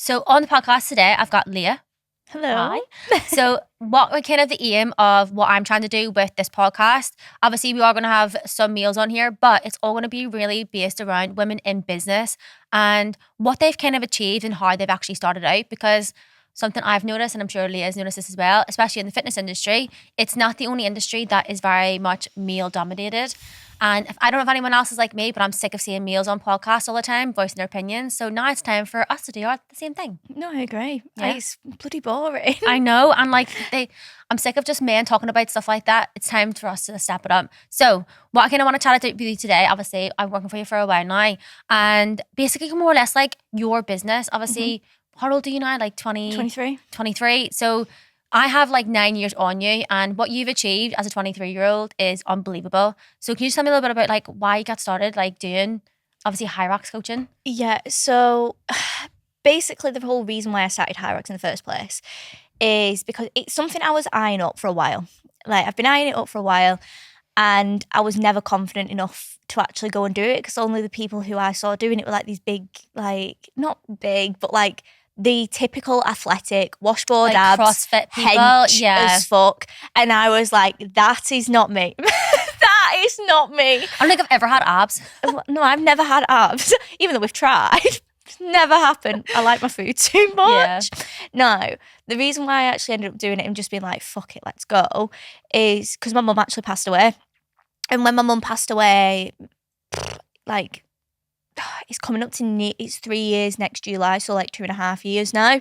So on the podcast today, I've got Lhea. Hello. Hi. So what kind of the aim of what I'm trying to do with this podcast, obviously we are going to have some meals on here, but it's all going to be really based around women in business and what they've kind of achieved and how they've actually started out, because something I've noticed, and I'm sure Leah's noticed this as well, especially in the fitness industry, it's not the only industry that is very much male dominated. And I don't know if anyone else is like me, but I'm sick of seeing males on podcasts all the time voicing their opinions. So now it's time for us to do the same thing. No, I agree. Yeah. It's bloody boring. I know. And I'm sick of just men talking about stuff like that. It's time for us to step it up. So what I kind of want to chat about with you today, obviously I'm working for you for a while now, and basically more or less like your business. Obviously, how old are you now? Like 23. 23. So I have like 9 years on you, and what you've achieved as a 23-year-old is unbelievable. So can you just tell me a little bit about like why you got started like doing obviously High Rocks coaching? Yeah, so basically the whole reason why I started High Rocks in the first place is because it's something I was eyeing up for a while. Like I've been eyeing it up for a while, and I was never confident enough to actually go and do it, because only the people who I saw doing it were like these big, like not big, but like the typical athletic washboard Like abs, CrossFit people, hench yeah. as fuck. And I was like, that is not me. That is not me. I don't think I've ever had abs. No, I've never had abs, even though we've tried. It's never happened. I like my food too much. Yeah. No, the reason why I actually ended up doing it and just being like, fuck it, let's go, is because my mum actually passed away. And when my mum passed away, like, it's coming up to, it's 3 years next July, so like 2.5 years now.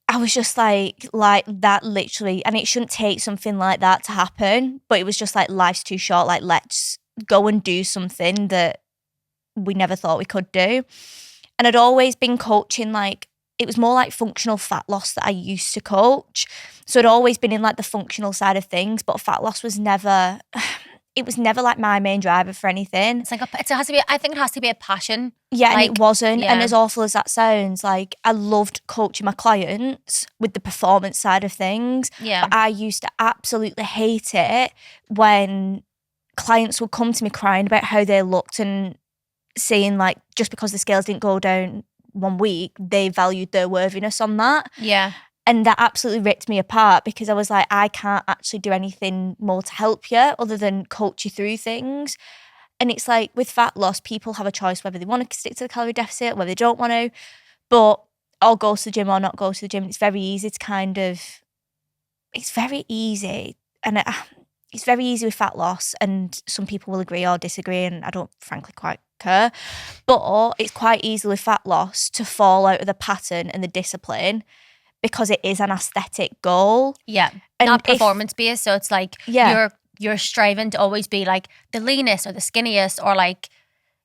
I was just like that literally, and it shouldn't take something like that to happen, but it was just like, life's too short, like let's go and do something that we never thought we could do. And I'd always been coaching, like it was more like functional fat loss that I used to coach. So I'd always been in like the functional side of things, but fat loss was never, it was never like my main driver for anything. It's like it has to be. I think it has to be a passion. Yeah, like, and it wasn't. yeah. And as awful as that sounds, like I loved coaching my clients with the performance side of things. Yeah. But I used to absolutely hate it when clients would come to me crying about how they looked and saying like just because the scales didn't go down 1 week, they valued their worthiness on that. Yeah. And that absolutely ripped me apart, because I was like, I can't actually do anything more to help you other than coach you through things. And it's like with fat loss, people have a choice whether they want to stick to the calorie deficit, whether they don't want to, but or go to the gym or not go to the gym. It's very easy to it's very easy. And it's very easy with fat loss, and some people will agree or disagree, and I don't frankly quite care. But it's quite easy with fat loss to fall out of the pattern and the discipline, because it is an aesthetic goal. Yeah. And not performance based. So it's like Yeah. you're striving to always be like the leanest or the skinniest or like,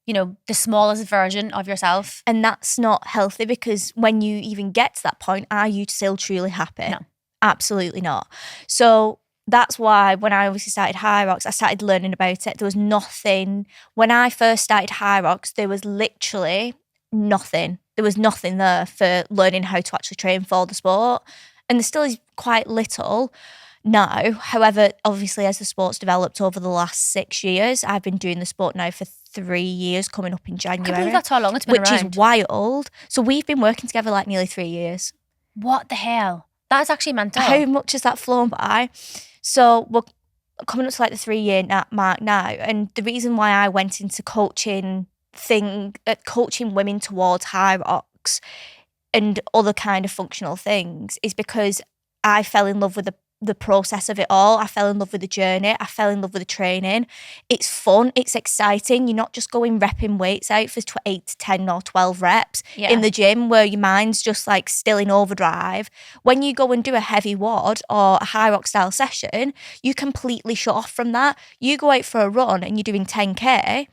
you know, the smallest version of yourself. And that's not healthy, because when you even get to that point, are you still truly happy? No. Absolutely not. So that's why when I obviously started High Rocks, I started learning about it. There was nothing. When I first started High Rocks, there was literally nothing. There was nothing there for learning how to actually train for the sport. And there still is quite little now. However, obviously, as the sport's developed over the last 6 years, I've been doing the sport now for 3 years, coming up in I can't January. believe that's how long it's been which around. is wild. So we've been working together like nearly 3 years. What the hell? That's actually mental. How much has that flown by? So we're coming up to like the 3 year mark now. And the reason why I went into coaching women towards High Rocks and other kind of functional things is because I fell in love with the process of it all. I fell in love with the journey. I fell in love with the training. It's fun. It's exciting. You're not just going repping weights out for 8 to 10 or 12 reps in the gym where your mind's just like still in overdrive. When you go and do a heavy WOD or a High Rock style session, you completely shut off from that. You go out for a run and you're doing 10K,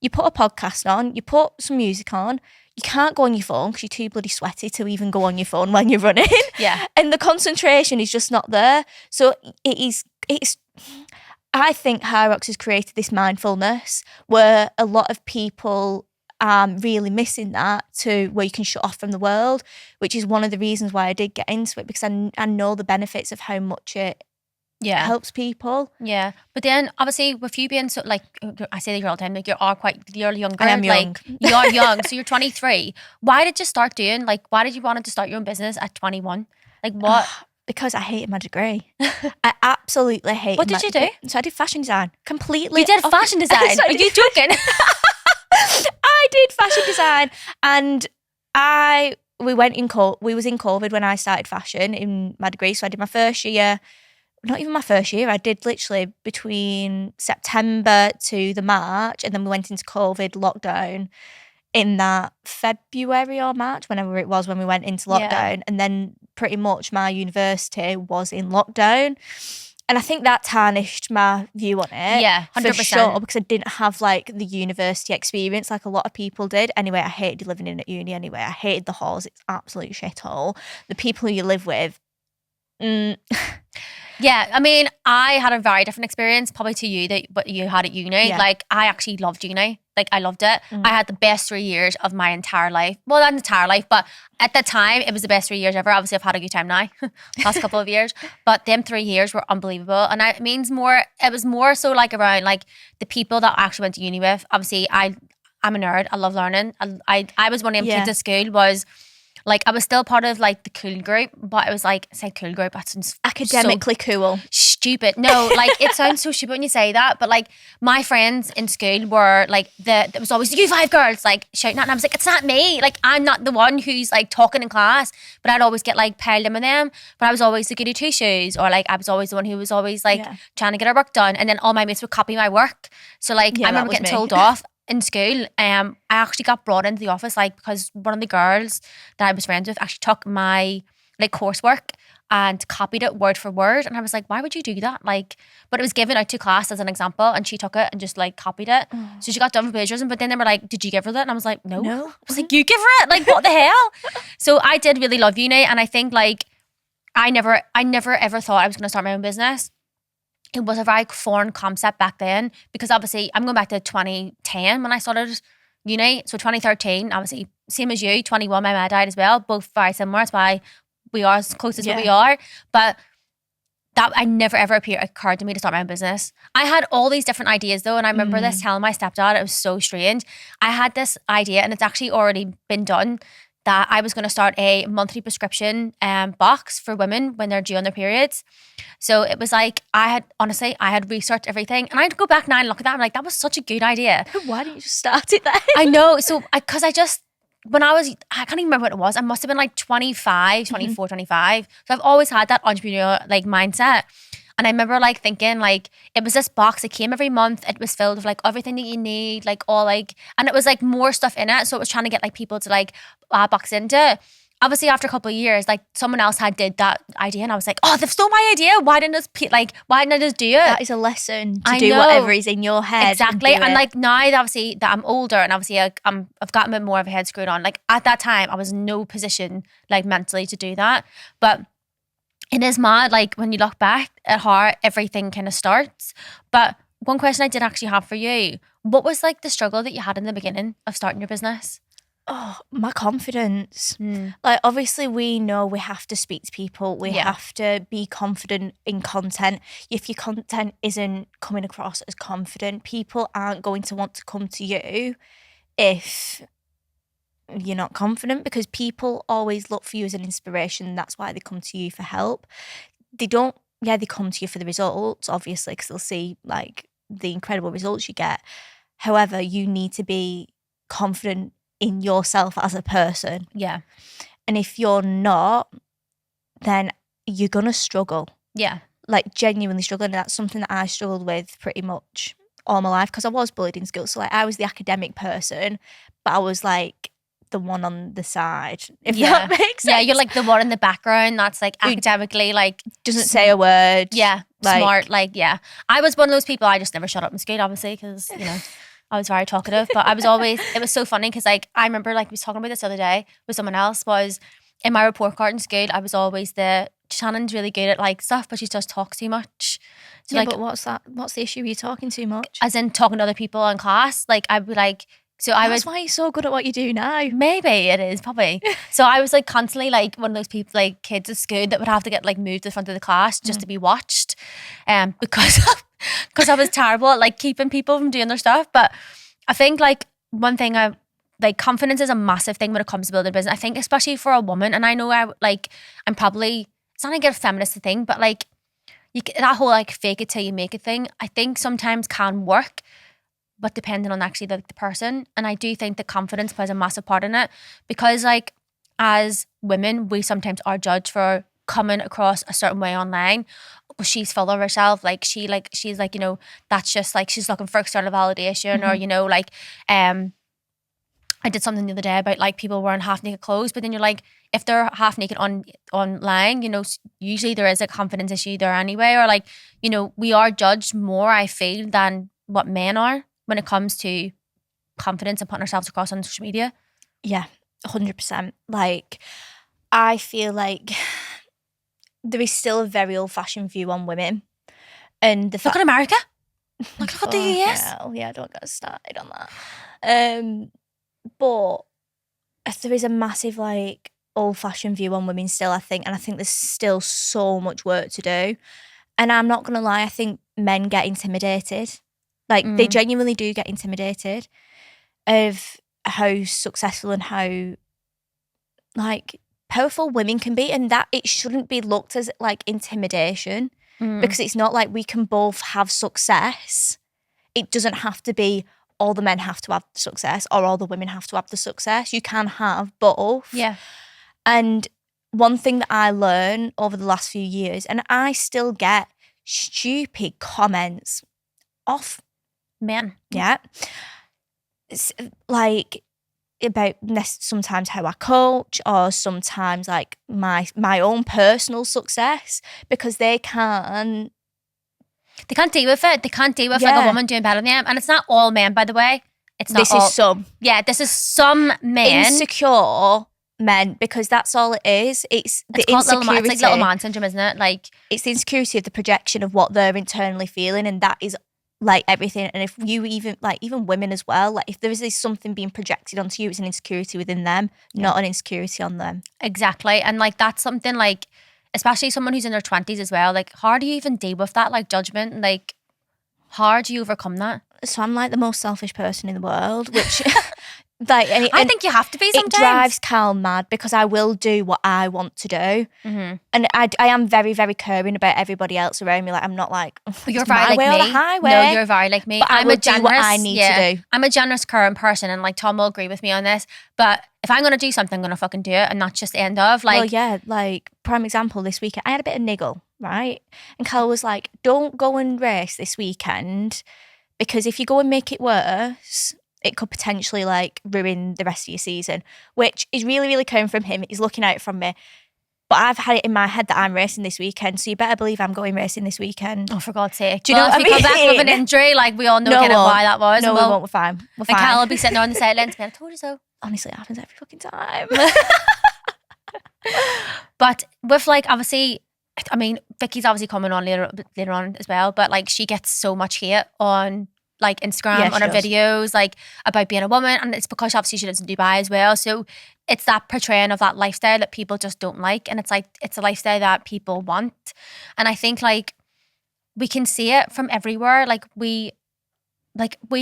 you put a podcast on, you put some music on. You can't go on your phone because you're too bloody sweaty to even go on your phone when you're running. Yeah. And the concentration is just not there. So it's I think High Rocks has created this mindfulness where a lot of people are really missing that, to where you can shut off from the world, which is one of the reasons why I did get into it, because I know the benefits of how much it helps people. Yeah. But then obviously with you being so like, I say that you're all the time, like you're younger. I am young. Like you are young. So you're 23. Why did you start doing, like, why did you want to start your own business at 21? Like what? Because I hated my degree. I absolutely hated What did you do? So I did fashion design. Completely. You did fashion design? Are you joking? I did fashion design, and we was in COVID when I started fashion in my degree. So I did my first year, not even my first year. I did literally between September to the March, and then we went into COVID lockdown in that February or March, whenever it was when we went into lockdown. And then pretty much my university was in lockdown. And I think that tarnished my view on it. Yeah, 100%. For sure, because I didn't have like the university experience like a lot of people did. Anyway, I hated living in at uni anyway. I hated the halls. It's absolute shithole. The people who you live with. Yeah, I mean, I had a very different experience probably to you that what you had at uni. Yeah. Like, I actually loved uni. Like, I loved it. I had the best 3 years of my entire life. Well, not entire life, but at the time, it was the best 3 years ever. Obviously, I've had a good time now, last couple of years. But them 3 years were unbelievable. And it was more so like around like the people that I actually went to uni with. Obviously, I'm a nerd. I love learning. I was one of them kids at school was... Like, I was still part of, like, the cool group, but it was like, say cool group, that sounds Academically cool. Stupid. No, like, it sounds so stupid when you say that, but, like, my friends in school were, like, there was always, you five girls, like, shouting at, and I was like, it's not me. Like, I'm not the one who's, like, talking in class, but I'd always get, like, piled in with them, but I was always the goody two-shoes, or, like, I was always the one who was always, like, trying to get her work done, and then all my mates would copy my work. So, like, I remember getting told off in school. I actually got brought into the office like because one of the girls that I was friends with actually took my like coursework and copied it word for word, and I was like, why would you do that? Like, but it was given out to class as an example, and she took it and just like copied it. So she got done for plagiarism, but then they were like, did you give her that? And I was like, no. I was like, you give her it? Like, what the hell? So I did really love uni, and I think like I never ever thought I was going to start my own business. It was a very foreign concept back then because obviously I'm going back to 2010 when I started uni. So 2013, obviously same as you, 21, my mum died as well. Both very similar. That's why we are as close as what we are. But that I never ever occurred to me to start my own business. I had all these different ideas though, and I remember this telling my stepdad, it was so strange. I had this idea, and it's actually already been done, that I was going to start a monthly prescription box for women when they're due on their periods. So it was like, I had researched everything, and I'd go back now and look at that. I'm like, that was such a good idea. Why didn't you just start it then? I know. So I can't even remember what it was. I must have been like 25, 24, 25. So I've always had that entrepreneurial like mindset. And I remember like thinking like it was this box that came every month. It was filled with like everything that you need, like all like, and it was like more stuff in it. So it was trying to get like people to like box into it. Obviously after a couple of years, like someone else did that idea, and I was like, oh, they've stole my idea. Why didn't I just do it? That is a lesson to do whatever is in your head. Exactly. And like now that obviously that I'm older and obviously I've gotten a bit more of a head screwed on. Like at that time I was in no position like mentally to do that. But it is mad, like when you look back at how everything kind of starts. But one question I did actually have for you, what was like the struggle that you had in the beginning of starting your business? Oh, my confidence. Like obviously we know we have to speak to people. We have to be confident in content. If your content isn't coming across as confident, people aren't going to want to come to you if you're not confident, because people always look for you as an inspiration. That's why they come to you for help. They come to you for the results, obviously, because they'll see like the incredible results you get. However, you need to be confident in yourself as a person. Yeah. And if you're not, then you're going to struggle. Yeah. Like genuinely struggling. And that's something that I struggled with pretty much all my life, because I was bullied in school. So like I was the academic person, but I was like the one on the side, if that makes sense. Yeah, you're like the one in the background that's like academically like doesn't say a word. Yeah, like, smart. Like, yeah. I was one of those people, I just never shut up in school, obviously, because, you know, I was very talkative. But I was always, it was so funny because like I remember like we was talking about this the other day with someone else, was in my report card in school, I was always Shannon's really good at like stuff, but she just talks too much. So yeah, like, but what's the issue? You're talking too much? As in talking to other people in class. Like I'd be like, So I That's would, why you're so good at what you do now. maybe it is probably. So I was like constantly like one of those people, like kids at school that would have to get like moved to the front of the class just to be watched, because because I was terrible at like keeping people from doing their stuff. But I think like one thing like confidence is a massive thing when it comes to building a business. I think especially for a woman, and I know I'm probably, it's not like a feminist thing, but like that whole like fake it till you make it thing, I think sometimes can work, but depending on actually the person. And I do think that confidence plays a massive part in it, because like as women, we sometimes are judged for coming across a certain way online. Oh, she's full of herself, like she's like, you know, that's just like she's looking for external validation, or you know, like I did something the other day about like people wearing half naked clothes, but then you're like, if they're half naked online, you know, usually there is a confidence issue there anyway, or like, you know, we are judged more, I feel, than what men are when it comes to confidence and putting ourselves across on social media. Yeah, 100%. Like, I feel like there is still a very old-fashioned view on women, and the Look fact. at America. Look at the US. Yeah, don't get us started on that. But there is a massive like old-fashioned view on women still, I think, and I think there's still so much work to do. And I'm not gonna lie, I think men get intimidated. Like they genuinely do get intimidated of how successful and how like powerful women can be, and that it shouldn't be looked as like intimidation, because it's not like we can both have success. It doesn't have to be all the men have to have the success or all the women have to have the success. You can have both. Yeah. And one thing that I learned over the last few years, and I still get stupid comments off Men. yeah. It's like about sometimes how I coach, or sometimes like my own personal success, because they can't deal with it. They can't deal with like a woman doing better than them. And it's not all men, by the way. It's not this all. is some This is some men. insecure men, because that's all it is. It's the called insecurity. It's like little man syndrome, isn't it? Like, it's the insecurity of the projection of what they're internally feeling, and that is like everything. And if you even women as well, like if there is something being projected onto you, it's an insecurity within them, not an insecurity on them. Exactly. And like that's something like, especially someone who's in their 20s as well, like how do you even deal with that like judgment? Like how do you overcome that? So I'm like the most selfish person in the world, which like I think you have to be sometimes. It drives Cal mad, because I will do what I want to do, and I am very, very caring about everybody else around me. Like I'm not like, you're very like way me. Or the highway. No, you're very like me. But I'm a generous, do what I need to do. I'm a generous, caring person, and like Tom will agree with me on this. But if I'm gonna do something, I'm gonna fucking do it, and not just the end of like. Well, yeah, like prime example this weekend, I had a bit of niggle, right? And Cal was like, "Don't go and race this weekend, because if you go and make it worse, it could potentially like ruin the rest of your season," which is really, really coming from him. He's looking out from me. But I've had it in my head that I'm racing this weekend, so you better believe I'm going racing this weekend. Oh, for God's sake. Do you know what I if you come back mean? with an injury, like we all know kind of why that was. No, we won't. We're fine. We're fine. And Cal will be sitting there on the sidelines going, I told you so. Honestly, it happens every fucking time. But with like, obviously, I mean, Vicky's obviously coming on later on as well, but like she gets so much hate on like Instagram, on her videos, like about being a woman, and it's because obviously she lives in Dubai as well. So it's that portraying of that lifestyle that people just don't like, and it's like it's a lifestyle that people want. And I think like we can see it from everywhere. Like we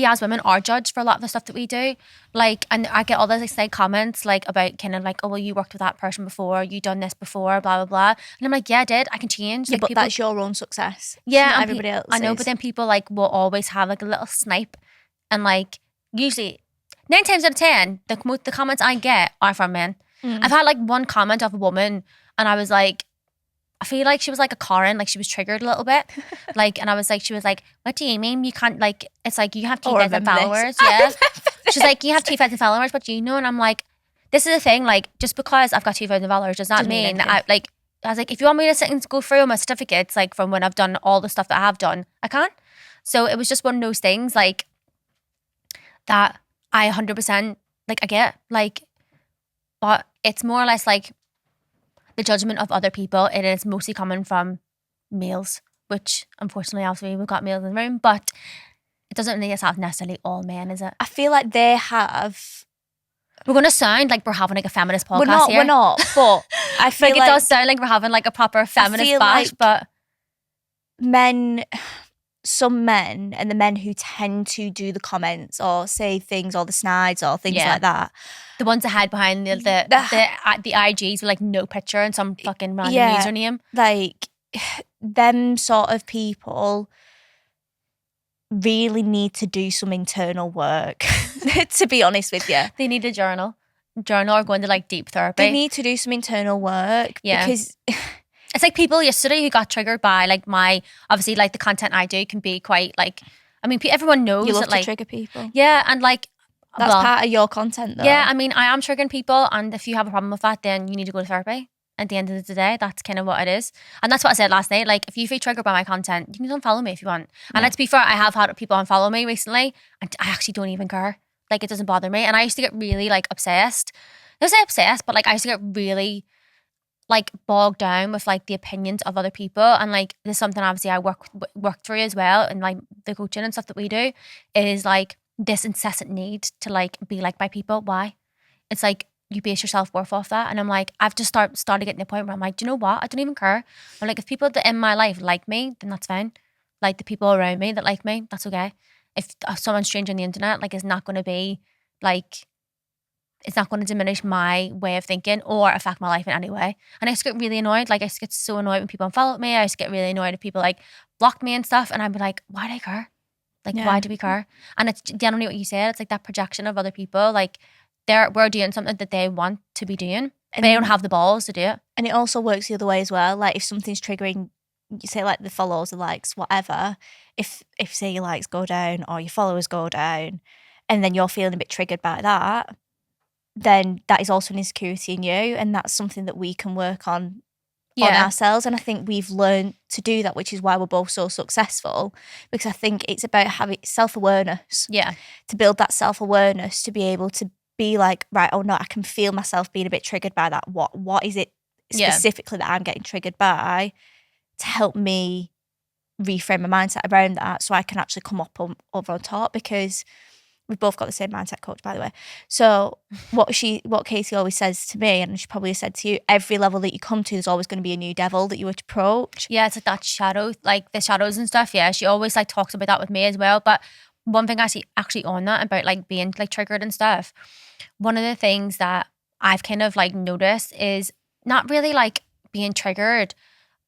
as women are judged for a lot of the stuff that we do. Like, and I get all those like comments like about kind of like, oh well, you worked with that person before, you done this before, blah blah blah. And I'm like, yeah, I did. I can change. Yeah, like, but people, that's your own success. Yeah, not everybody else. I know, but then people like will always have like a little snipe, and like usually 9 times out of 10, the comments I get are from men. I've had like one comment of a woman, and I was like, I feel like she was like a Karen, like she was triggered a little bit. Like, and I was like, she was like, what do you mean? You can't like, it's like you have 2,000 followers. Yeah. She's like, you have 2,000 followers, but you know, and I'm like, this is the thing, like, just because I've got 2,000 followers does not mean that I was like, if you want me to sit and go through my certificates, like from when I've done all the stuff that I have done, I can't. So it was just one of those things like that I 100% like, I get like, but it's more or less like, the judgment of other people, it is mostly coming from males, which unfortunately obviously we've got males in the room, but It doesn't mean it's not necessarily all men, is it? I feel like they have. We're going to sound like we're having like a feminist podcast here. We're not, but I feel like it does sound like we're having like a proper feminist bash, like but some men and the men who tend to do the comments or say things or the snides or things like that. The ones that hide behind the IGs with like no picture and some fucking random username. Like them sort of people really need to do some internal work, to be honest with you. They need a journal or go into like deep therapy. They need to do some internal work because it's like people yesterday who got triggered by like obviously like the content I do can be quite like, I mean, everyone knows you love that to like trigger people. Yeah, and like that's part of your content though. Yeah, I mean, I am triggering people, and if you have a problem with that, then you need to go to therapy. At the end of the day, that's kind of what it is. And that's what I said last night. Like, if you feel triggered by my content, you can unfollow me if you want. And let's be fair, I have had people unfollow me recently, and I actually don't even care. Like, it doesn't bother me. And I used to get really like obsessed. I don't say obsessed, but like I used to get really like bogged down with like the opinions of other people. And like there's something obviously I work through as well, and like the coaching and stuff that we do is like this incessant need to like be liked by people. Why? It's like you base your self-worth off that. And I'm like, I've just started getting to the point where I'm like, do you know what? I don't even care. I'm like, if people that in my life like me, then that's fine. Like the people around me that like me, that's okay. If someone strange on the internet, like, it's not going to be like, it's not going to diminish my way of thinking or affect my life in any way. And I just get really annoyed. Like, I just get so annoyed when people unfollow me. I just get really annoyed if people like block me and stuff. And I'd be like, why do I care? Like, why do we care? And it's generally what you said. It's like that projection of other people. Like, we're doing something that they want to be doing, and they don't have the balls to do it. And it also works the other way as well. Like, if something's triggering, you say like the follows, the likes, whatever. If say your likes go down or your followers go down, and then you're feeling a bit triggered by that, then that is also an insecurity in you, and that's something that we can work on ourselves. And I think we've learned to do that, which is why we're both so successful, because I think it's about having self-awareness. Yeah. To build that self-awareness, to be able to be like, right, oh no, I can feel myself being a bit triggered by that. What is it specifically that I'm getting triggered by, to help me reframe my mindset around that, so I can actually come up over on top. Because we've both got the same mindset coach, by the way. So what Casey always says to me, and she probably said to you, every level that you come to, there's always going to be a new devil that you approach. Yeah, it's like that shadow, like the shadows and stuff. Yeah, she always like talks about that with me as well. But one thing I see actually on that about like being like triggered and stuff, one of the things that I've kind of like noticed is not really like being triggered,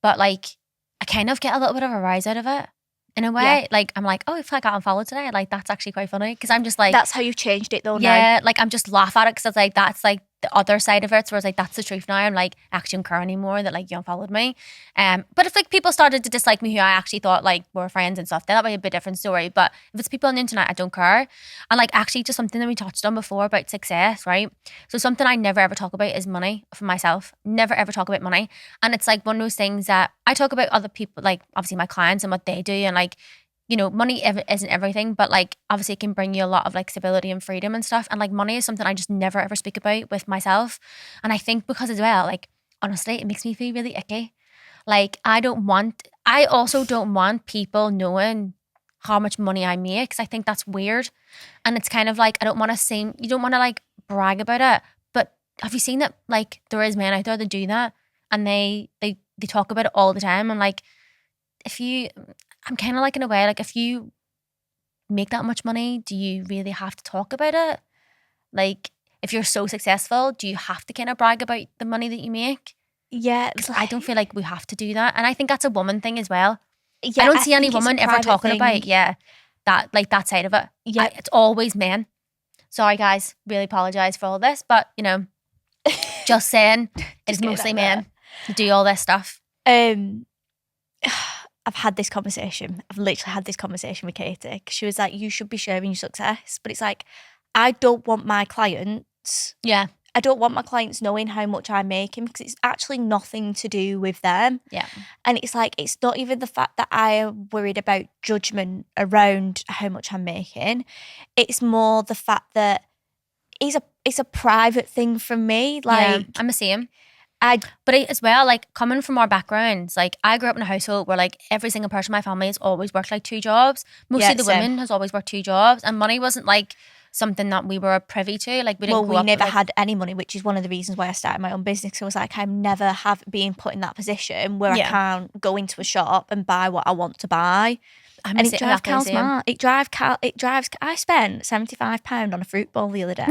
but like I kind of get a little bit of a rise out of it. In a way, Yeah. like I'm like, oh, if I got unfollowed today, like that's actually quite funny, because I'm just like, that's how you've changed it though. Yeah, like I'm just laugh at it, because it's like that's like the other side of it. So it's like that's the truth now. I'm like, actually don't care anymore that like you unfollowed me. But if like people started to dislike me who I actually thought like were friends and stuff, then that would be a bit different story. But if it's people on the internet, I don't care. And like actually just something that we touched on before about success, right? So something I never ever talk about is money for myself. Never ever talk about money. And it's like one of those things that I talk about other people, like obviously my clients and what they do, and like, you know, money isn't everything, but like obviously it can bring you a lot of like stability and freedom and stuff. And like money is something I just never ever speak about with myself. And I think because as well, like honestly, it makes me feel really icky. Like I also don't want people knowing how much money I make, because I think that's weird. And it's kind of like, you don't want to like brag about it. But have you seen that like there is men out there that do that, and they talk about it all the time. And like, I'm kind of like in a way, like if you make that much money, do you really have to talk about it? Like if you're so successful, do you have to kind of brag about the money that you make? Yeah. Because I don't feel like we have to do that. And I think that's a woman thing as well. Yeah, I don't see any woman ever talking thing. about, that side of it. Yeah. It's always men. Sorry guys, really apologise for all this. But, you know, just saying, it's mostly men who do all this stuff. I've had this conversation. I've literally had this conversation with Katie. She was like, you should be sharing your success. But it's like, I don't want my clients. Yeah. I don't want my clients knowing how much I'm making, because it's actually nothing to do with them. Yeah. And it's like, it's not even the fact that I am worried about judgment around how much I'm making. It's more the fact that it's a private thing from me. Like, I'm the same. But as well, like coming from our backgrounds, like I grew up in a household where like every single person in my family has always worked like 2 jobs. Mostly the women has always worked 2 jobs, and money wasn't like something that we were privy to. Like we didn't. Well, we never had any money, which is one of the reasons why I started my own business. So I was like, I'm never have been put in that position where I can't go into a shop and buy what I want to buy. And it drives Cal smart. It drives. I spent £75 on a fruit bowl the other day.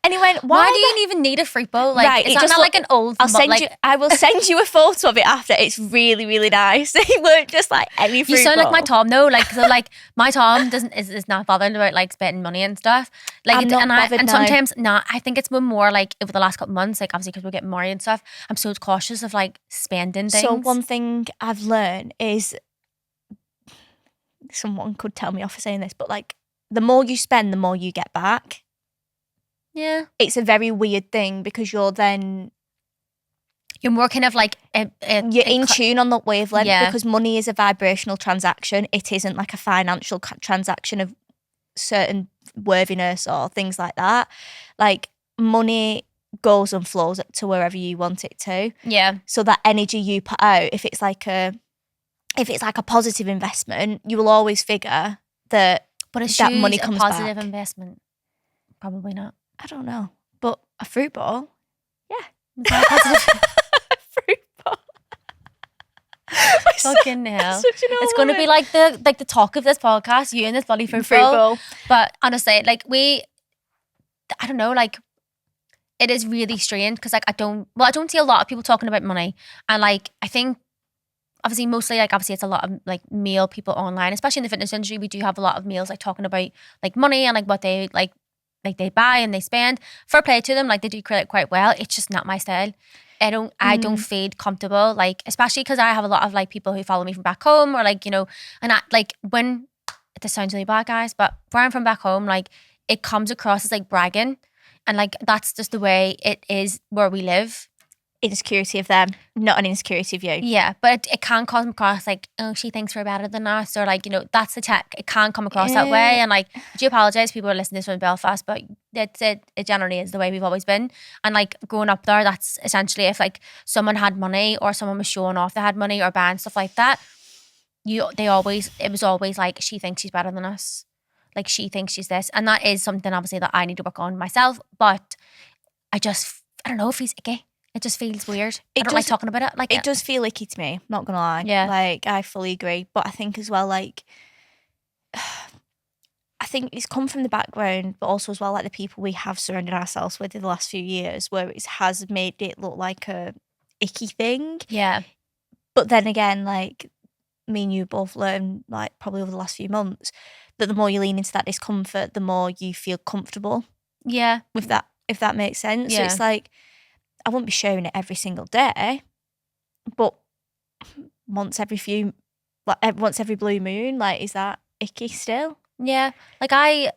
And he went, why do you even need a fruit bowl? Like, right, it's not like an old. I will send you a photo of it after. It's really, really nice. It weren't just like any fruit bowl. You sound like my Tom though. Like, so like my Tom is not bothered about like spending money and stuff. Like, and sometimes not. I think it's been more like over the last couple months, like obviously because we're getting married and stuff. I'm so cautious of like spending things. So one thing I've learned is, someone could tell me off for saying this, but like the more you spend, the more you get back. Yeah. It's a very weird thing because you're more kind of like you're in tune on the wavelength because money is a vibrational transaction. It isn't like a financial transaction of certain worthiness or things like that. Like money goes and flows to wherever you want it to. Yeah. So that energy you put out, if it's like a positive investment, you will always figure that. But that money comes back. A positive investment? Probably not. I don't know, but a fruit bowl, yeah. Is that a positive? Fruit bowl. Fucking hell! It's going to be like the talk of this podcast. You and this bloody fruit bowl. But honestly, like I don't know, like it is really strange because like I don't see a lot of people talking about money, and like I think. Obviously it's a lot of like male people online, especially in the fitness industry. We do have a lot of males like talking about like money and like what they like they buy and they spend. Fair play to them, like they do quite well. It's just not my style. I don't feel comfortable, like especially because I have a lot of like people who follow me from back home or like, you know, and I like when this sounds really bad, guys, but where I'm from back home, like it comes across as like bragging, and like that's just the way it is where we live. Insecurity of them, not an insecurity of you. Yeah, but it can come across like, oh, she thinks we're better than us, or like, you know, that's the tech. It can come across that way, and like, I do apologise, people are listening to this from Belfast, but it generally is the way we've always been. And like growing up there, that's essentially if like someone had money or someone was showing off they had money or buying stuff like that, it was always like, she thinks she's better than us, like she thinks she's this, and that is something obviously that I need to work on myself. But I don't know if he's icky. It just feels weird. I don't like talking about it. Like it does feel icky to me, not gonna lie. Yeah. Like I fully agree. But I think as well, like I think it's come from the background, but also as well like the people we have surrounded ourselves with in the last few years, where it has made it look like a icky thing. Yeah. But then again, like me and you both learned like probably over the last few months that the more you lean into that discomfort, the more you feel comfortable. Yeah. With that, if that makes sense. Yeah. So it's like I wouldn't be sharing it every single day, but once every blue moon, like, is that icky still? Yeah, like I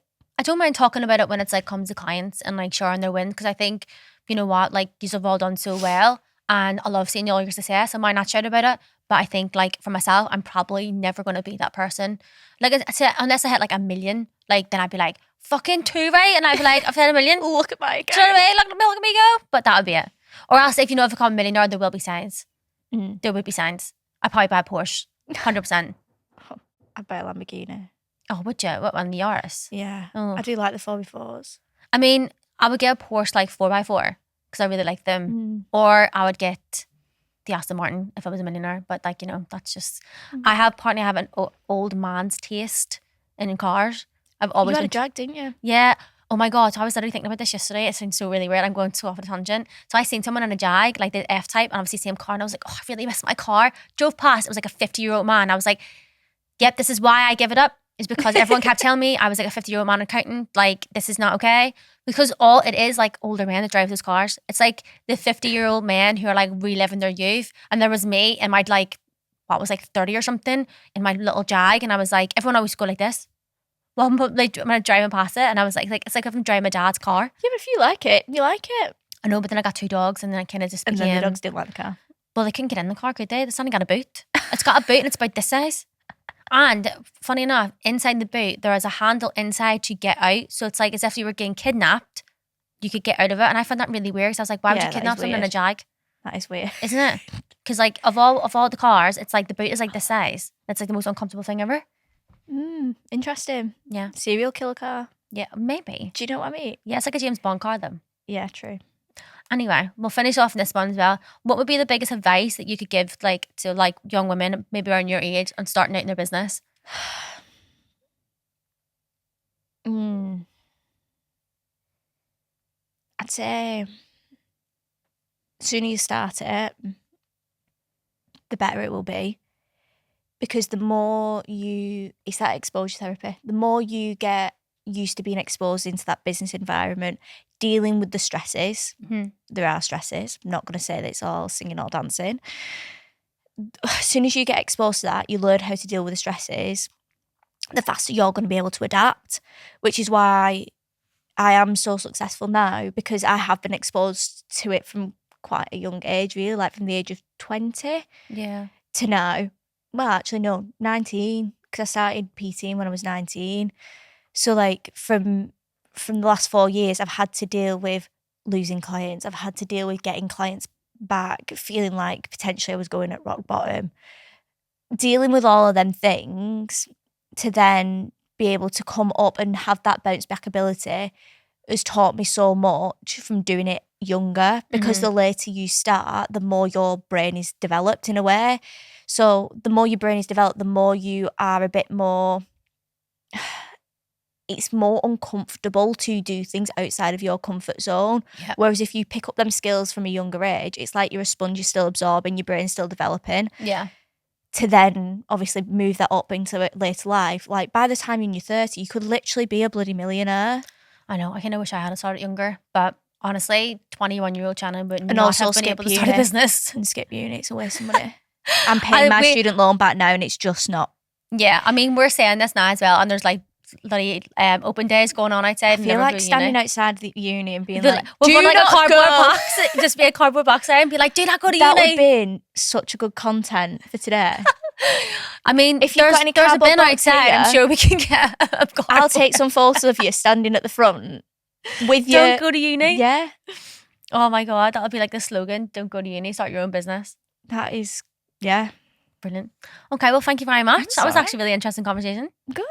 don't mind talking about it when it's like comes to clients and like sharing their wins, because I think, you know what, like you've all done so well, and I love seeing all your success. I might not shout about it, but I think like for myself, I'm probably never going to be that person. Like unless I hit like 1 million, like then I'd be like, fucking 2, right? And I'd be like, I've hit 1 million. Look at my go. Do you know what I mean? Look at me go. But that would be it. Or else if I become a millionaire, there will be signs. There would be signs. I'd probably buy a Porsche, 100%. I'd buy a Lamborghini. Oh, would you? What one? The Yaris? Yeah. Oh. I do like the 4x4s. I mean, I would get a Porsche like 4x4 because I really like them. Or I would get the Aston Martin if I was a millionaire. But like, you know, that's just, I have an old man's taste in cars. I've always had a Jag, didn't you? Yeah. Oh my God. So I was literally thinking about this yesterday. It sounds so really weird. I'm going so off on a tangent. So I seen someone in a Jag, like the F-Type, and obviously same car. And I was like, oh, I really miss my car. Drove past. It was like a 50-year-old man. I was like, yep, this is why I give it up. Is because everyone kept telling me I was like a 50-year-old man accountant. Like, this is not okay. Because all it is like older men that drive those cars. It's like the 50-year-old men who are like reliving their youth. And there was me in my like, what was like 30 or something in my little Jag. And I was like, everyone always go like this. Well, I'm like driving past it, and I was like it's like if I'm driving my dad's car. Yeah, but if you like it, you like it. I know, but then I got 2 dogs, and then I kind of just became... And then the dogs didn't like the car. Well, they couldn't get in the car, could they? It's only got a boot. It's got a boot, and it's about this size. And funny enough, inside the boot, there is a handle inside to get out. So it's like as if you were getting kidnapped, you could get out of it. And I found that really weird. So I was like, why would you kidnap someone in a Jag? That is weird. isn't it? Because like of all the cars, it's like the boot is like this size. It's like the most uncomfortable thing ever. Interesting. Yeah. Serial killer car. Yeah, maybe. Do you know what I mean? Yeah, it's like a James Bond car then. Yeah, true. Anyway, we'll finish off in this one as well. What would be the biggest advice that you could give like to like young women, maybe around your age, and starting out in their business? I'd say the sooner you start it, the better it will be. Because the more it's that exposure therapy, the more you get used to being exposed into that business environment, dealing with the stresses. There are stresses. I'm not going to say that it's all singing or dancing. As soon as you get exposed to that, you learn how to deal with the stresses, the faster you're going to be able to adapt, which is why I am so successful now, because I have been exposed to it from quite a young age, really, like from the age of 20 to now. Well, actually, no, 19, because I started PTing when I was 19. So, like, from the last 4 years, I've had to deal with losing clients. I've had to deal with getting clients back, feeling like potentially I was going at rock bottom. Dealing with all of them things to then be able to come up and have that bounce back ability has taught me so much from doing it younger, because the later you start, the more your brain is developed in a way. So the more your brain is developed, the more you are a bit more, it's more uncomfortable to do things outside of your comfort zone. Yeah. Whereas if you pick up them skills from a younger age, it's like you're a sponge, you're still absorbing, your brain's still developing. Yeah. To then obviously move that up into later life. Like by the time you're in your 30s, you could literally be a bloody millionaire. I know. I kind of wish I had started younger, but honestly, 21-year-old Shannon would And not also have been skip able to start a uni. business. And skip uni, it's a waste of money. I'm paying my student loan back now and it's just not. Yeah, I mean, we're saying this now as well, and there's like bloody open days going on outside. I feel like standing outside the uni and being like, we'll do put like a not cardboard go. box, just be a cardboard box there and be like, do not go to That uni. would be such a good content for today. I mean, if you've got any there's a cardboard bin box outside, here, I'm sure we can get a cardboard. I'll take some photos of you standing at the front with you. Don't go to uni. Yeah. Oh my God, that'll be like the slogan. Don't go to uni, start your own business. That is, yeah. Brilliant. Okay, well, thank you very much. That's That was all right. actually a really interesting conversation. Good.